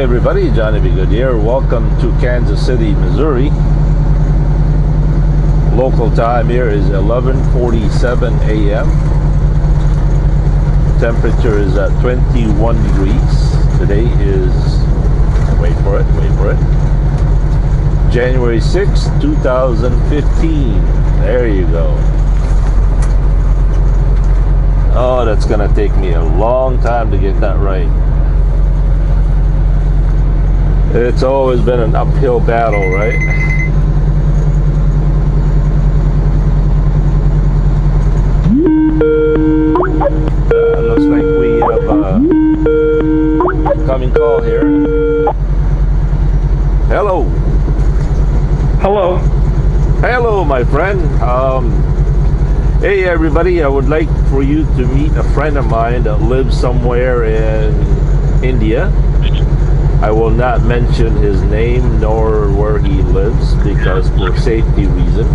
everybody, Johnny B. Good here. Welcome to Kansas City, Missouri. Local time here is 11:47 a.m. Temperature is at 21 degrees. Today is, wait for it, January 6th, 2015. There you go. Oh, that's gonna take me a long time to get that right. It's always been an uphill battle, right? Looks like we have a incoming call here. Hello. Hello. Hello, my friend. Hey, everybody. I would like for you to meet a friend of mine that lives somewhere in India. I will not mention his name nor where he lives because for safety reason.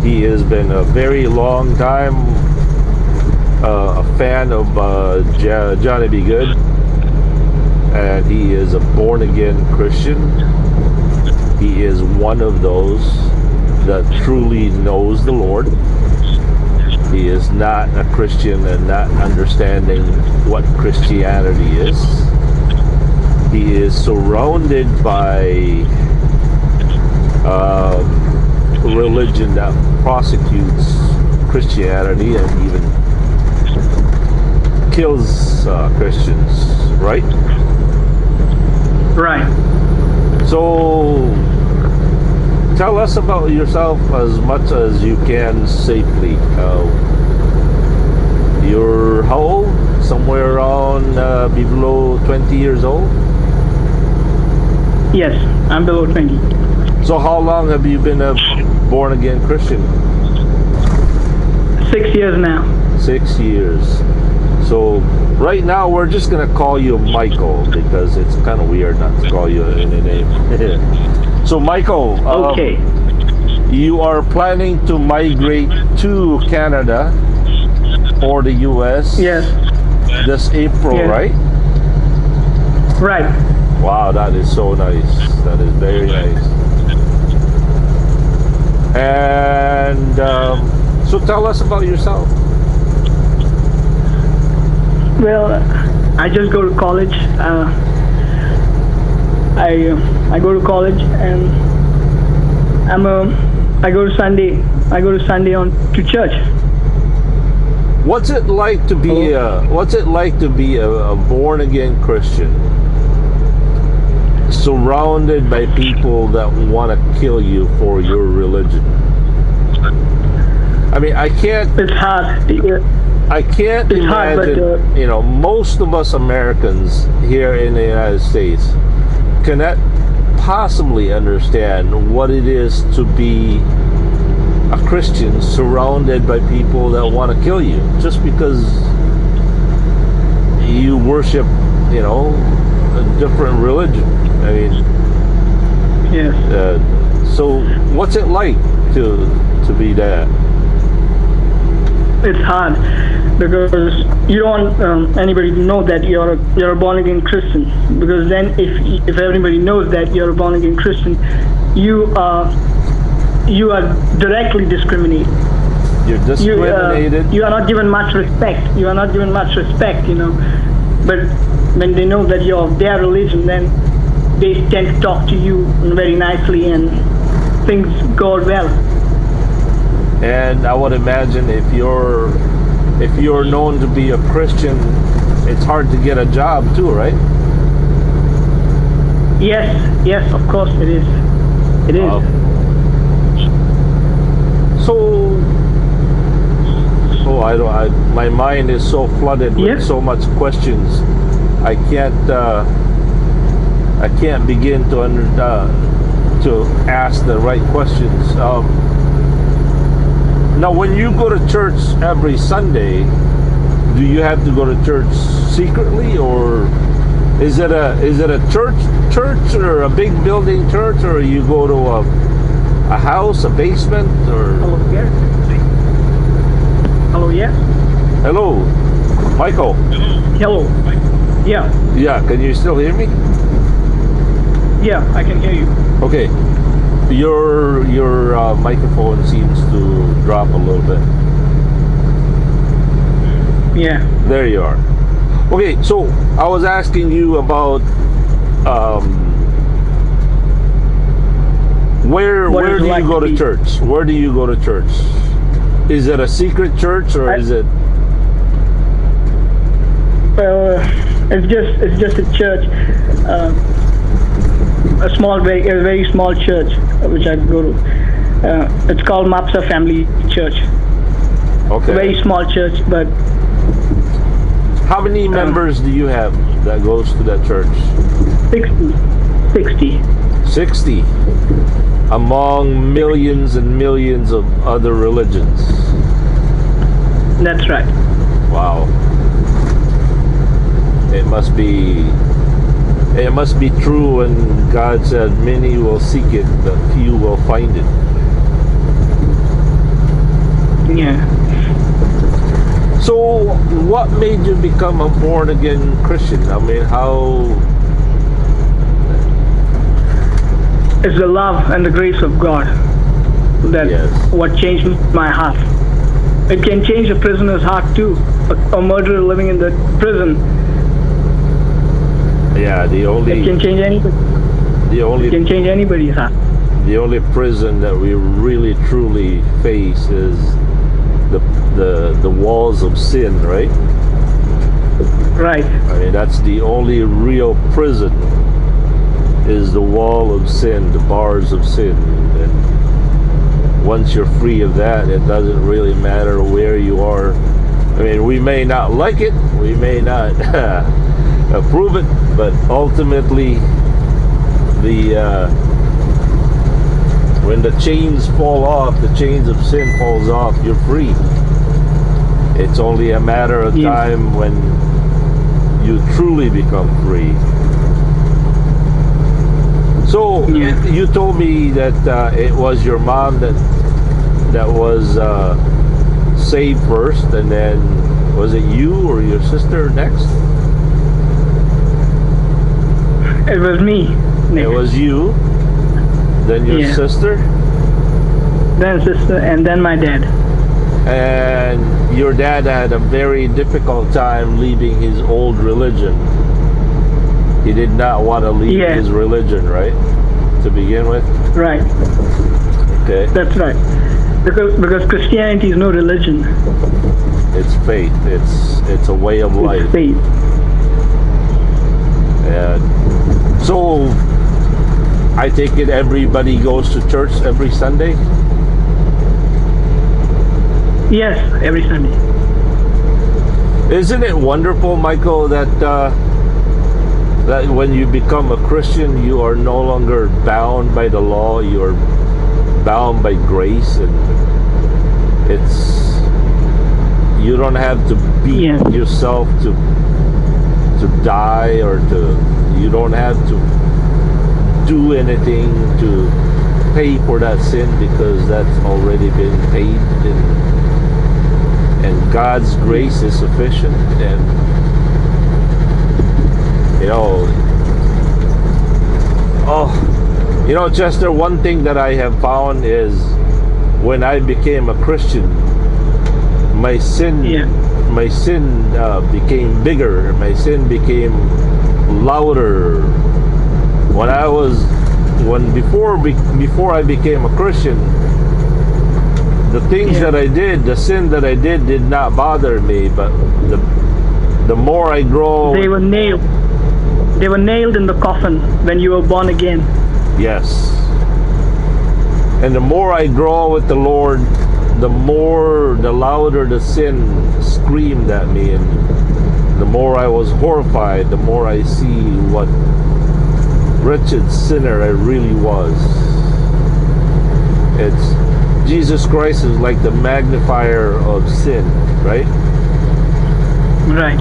He has been a very long time a fan of Johnny B. Good, and he is a born-again Christian. He is one of those that truly knows the Lord. He is not a Christian and not understanding what Christianity is. He is surrounded by religion that prosecutes Christianity and even kills Christians, right? Right. So, tell us about yourself as much as you can safely. You're how old? Somewhere around below 20 years old? Yes, I'm below 20. So how long have you been a born-again Christian? 6 years now. 6 years. So right now we're just going to call you Michael because it's kind of weird not to call you any name. So Michael, Okay. you are planning to migrate to Canada or the US Yes. this April, Yes. right? Right. Wow, that is so nice. That is very nice. And so tell us about yourself. Well, I just go to college. I go to college and I go to Sunday. I go to Sunday on to church. What's it like to be a born again Christian, surrounded by people that want to kill you for your religion? I mean, I can't. It's hard. I can't It's hard, imagine. but, most of us Americans here in the United States cannot possibly understand what it is to be a Christian surrounded by people that want to kill you just because you worship, a different religion. I mean, Yes. so what's it like to be that? It's hard because you don't want anybody to know that you're a born again Christian. Because then, if everybody knows that you're a born again Christian, you are directly discriminated. You're discriminated. You are not given much respect. But when they know that you're of their religion, then they tend to talk to you very nicely, and things go well. And I would imagine if you're known to be a Christian, it's hard to get a job too, right? Yes, of course it is. It is. My mind is so flooded with so much questions. I can't begin to ask the right questions. Now, when you go to church every Sunday, do you have to go to church secretly, or is it a church or a big building church, or you go to a house, a basement, or? Hello, yes. Hello, yes. Hello, Michael. Hello. Yeah, Yeah, can you still hear me? yeah, I can hear you. Okay. Your microphone seems to drop a little bit. Yeah. There you are. Okay, so I was asking you about where What do is it you like go to to be- church? Where do you go to church? Is it a secret church or is it? It's just a church, a very small church which I go to. It's called Mapsa Family Church. Okay. A very small church, but How many members do you have that goes to that church? 60. 60 among millions and millions of other religions. That's right. Wow. It must be true when God said many will seek it but few will find it. Yeah. So what made you become a born again Christian? I mean, how? It's the love and the grace of God that Yes. what changed my heart. It can change a prisoner's heart too. A murderer living in the prison, Yeah, it can change anybody. the It only can change anybody's heart. the only prison that we really truly face is the walls of sin, right? Right. I mean, that's the only real prison, is the wall of sin, the bars of sin. And once you're free of that, it doesn't really matter where you are. I mean, we may not like it, we may not approve it, but ultimately, when the chains fall off, the chains of sin falls off, you're free. It's only a matter of Yeah. time when you truly become free. So Yeah. you told me that it was your mom that was saved first, and then was it you or your sister next? It was me. It was you, then your Yeah. sister, Then sister, and then my dad. and your dad had a very difficult time leaving his old religion. He did not want to leave Yeah. his religion, right? To begin with? Right. Okay. That's right. Because Christianity is no religion. It's faith. It's a way of life. It's faith. And so I take it everybody goes to church every Sunday? Yes, every Sunday. Isn't it wonderful, Michael, that that when you become a Christian, you are no longer bound by the law, you are bound by grace, and you don't have to beat Yeah. yourself to die, or you don't have to do anything to pay for that sin, because that's already been paid, and God's grace is sufficient. And Chester, one thing that I have found is when I became a Christian, my sin became bigger, my sin became louder. Before I became a Christian, the things that I did, the sin that I did not bother me, but the more I grow, They were nailed. They were nailed in the coffin when you were born again. yes. And the more I grow with the Lord, the louder the sin screamed at me, and the more I was horrified, the more I see what wretched sinner I really was. Jesus Christ is like the magnifier of sin, right? Right.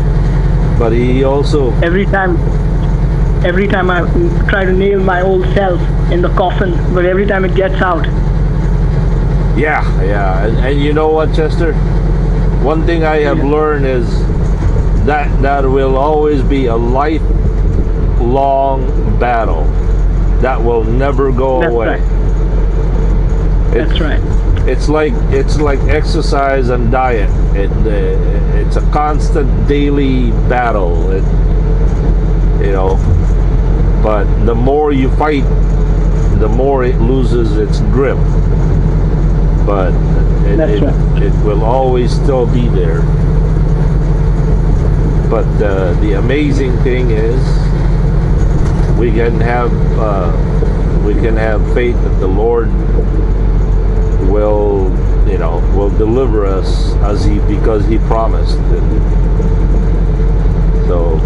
But he also, Every time I try to nail my old self in the coffin, but every time it gets out. yeah. And you know what, Chester? One thing I have learned is that will always be a lifelong battle that will never go That's away. right. That's right. It's like exercise and diet. It's a constant daily battle. But the more you fight, the more it loses its grip. But it will always still be there. But the amazing thing is, we can have faith that the Lord will deliver us because He promised. And so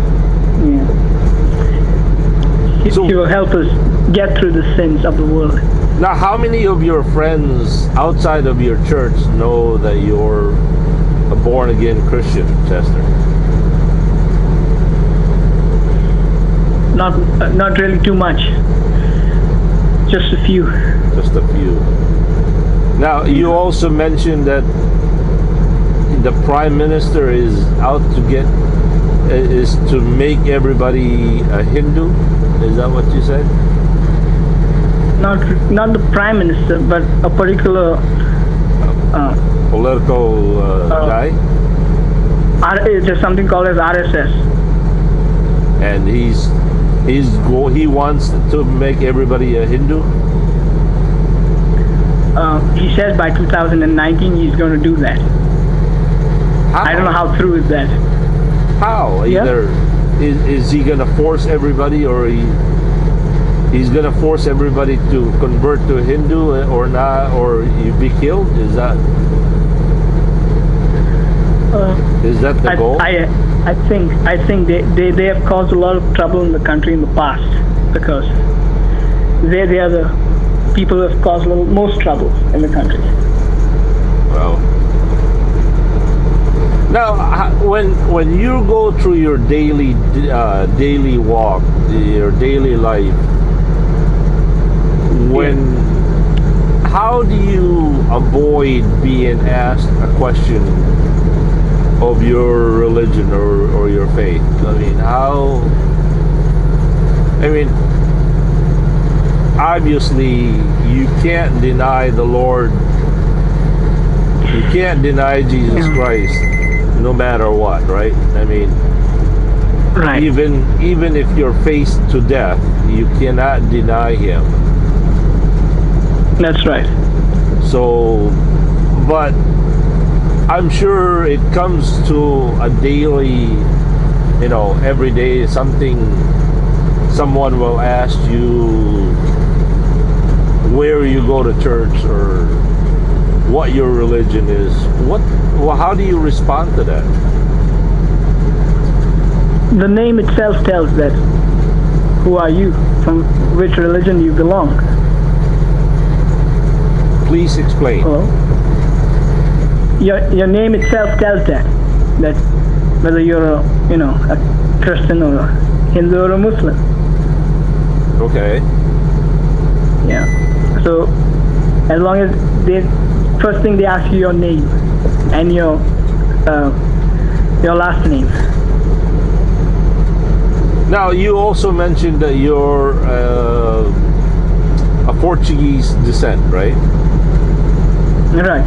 He will help us get through the sins of the world. now, how many of your friends outside of your church know that you're a born-again Christian, Chester? Not really too much. Just a few. Just a few. Now, you also mentioned that the Prime Minister is out to make everybody a Hindu. Is that what you said? Not the Prime Minister, but a particular political guy. There's something called as RSS. And he wants to make everybody a Hindu. He says by 2019 he's going to do that. How? I don't know how true is that. How? Yeah. Either is he going to force everybody, or he's going to force everybody to convert to Hindu or not, or you be killed? Is that the goal? I think they have caused a lot of trouble in the country in the past, because they are the people who have caused most trouble in the country. Well, now when you go through your daily walk, your daily life, how do you avoid being asked a question of your religion or your faith? Obviously you can't deny the Lord. You can't deny Jesus Christ no matter what, right? Right. Even if you're faced to death, you cannot deny Him. That's right. So, but I'm sure it comes to a daily, every day someone will ask you where you go to church or what your religion is. How do you respond to that? The name itself tells that. Who are you? From which religion you belong? Please explain. Hello? Your name itself tells that whether you're a Christian or a Hindu or a Muslim. Okay. Yeah. So as long as first thing they ask you your name and your last name. Now, you also mentioned that you're a Portuguese descent, right? Right.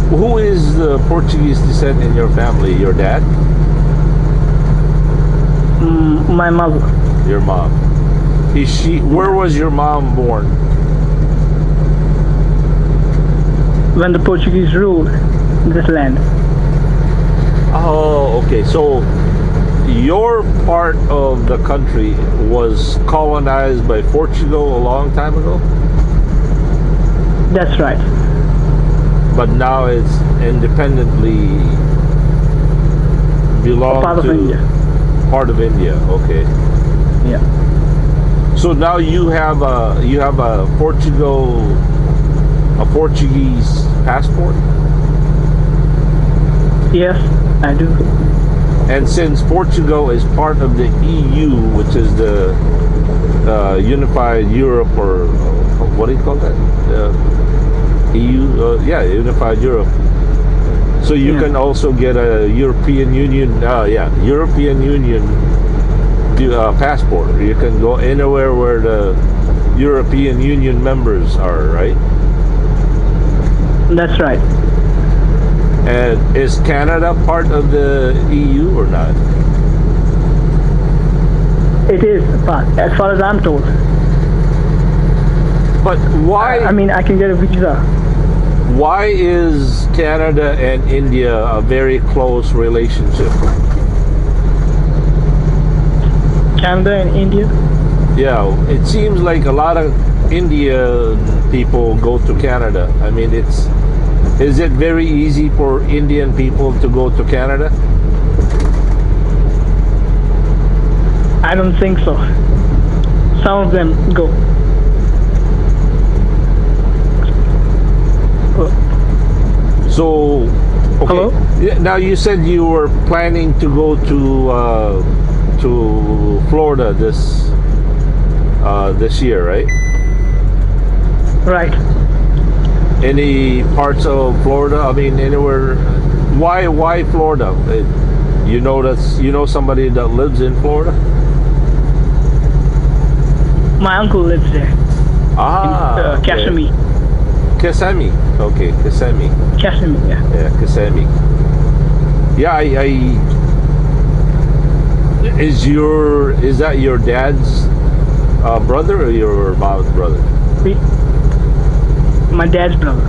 Who is the Portuguese descent in your family? Your dad? My mother. Your mom. Where was your mom born? When the Portuguese ruled this land. Oh, okay. So your part of the country was colonized by Portugal a long time ago? That's right. But now it's independently belongs part of to India. Part of India. Okay. Yeah. So now you have a Portuguese passport? Yes, I do. And since Portugal is part of the EU, which is the Unified Europe, or what do you call that? EU? Unified Europe. So you Yeah. can also get a European Union, European Union passport. You can go anywhere where the European Union members are, right? That's right. And is Canada part of the EU or not? It is, but as far as I'm told. But why? I mean, I can get a visa. Why is Canada and India a very close relationship? Canada and India. Yeah, it seems like a lot of Indian people go to Canada. I mean, is it very easy for Indian people to go to Canada? I don't think so. Some of them go. So, okay. Hello? Yeah, now you said you were planning to go to Florida this year, right? Right. Any parts of Florida? I mean, anywhere? Why Florida? You know somebody that lives in Florida? My uncle lives there. Ah, In Kissimmee. Kissimmee. Okay, Kissimmee. Kissimmee, yeah. Yeah, Kissimmee. Yeah, is that your dad's brother or your mom's brother? My dad's brother.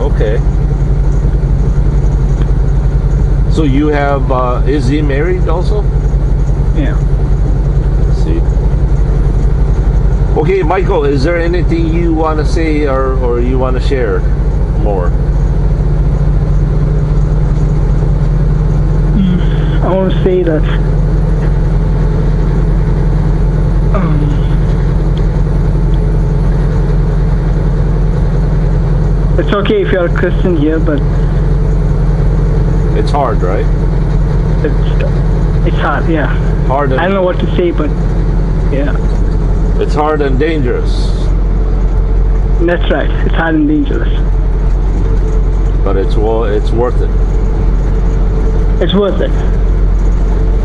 Okay. So you have, is he married also? Yeah. Let's see. Okay, Michael, is there anything you want to say or you want to share more? I want to say that it's okay if you're a Christian here, but It's hard, right? it's hard, yeah. Hard I don't and, know what to say, but yeah, it's hard and dangerous, that's right. It's hard and dangerous. but it's worth it. It's worth it.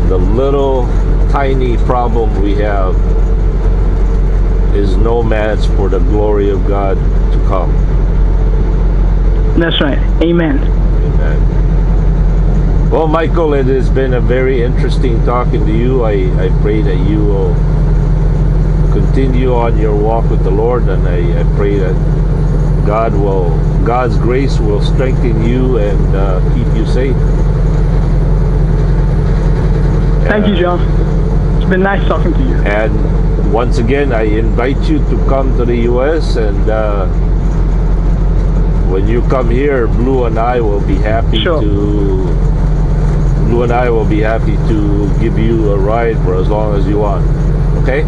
The little tiny problem we have is no match for the glory of God to come. That's right. Amen. Amen. Well, Michael, it has been a very interesting talking to you. I pray that you will continue on your walk with the Lord, and I pray that God's grace will strengthen you and keep you safe. Thank you, John. It's been nice talking to you. And once again, I invite you to come to the U.S. and when you come here, Blue and I will be happy Sure. Blue and I will be happy to give you a ride for as long as you want. Okay?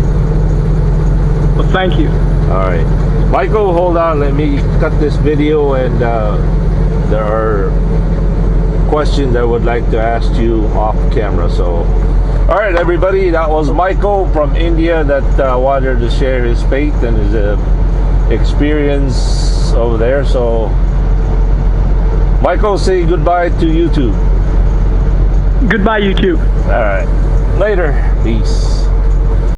Well, thank you. All right. Michael, hold on. Let me cut this video, and there are questions I would like to ask you off camera. So, all right, everybody, that was Michael from India that wanted to share his faith and his experience over there. So, Michael, say goodbye to YouTube. Goodbye, YouTube. All right. Later. Peace.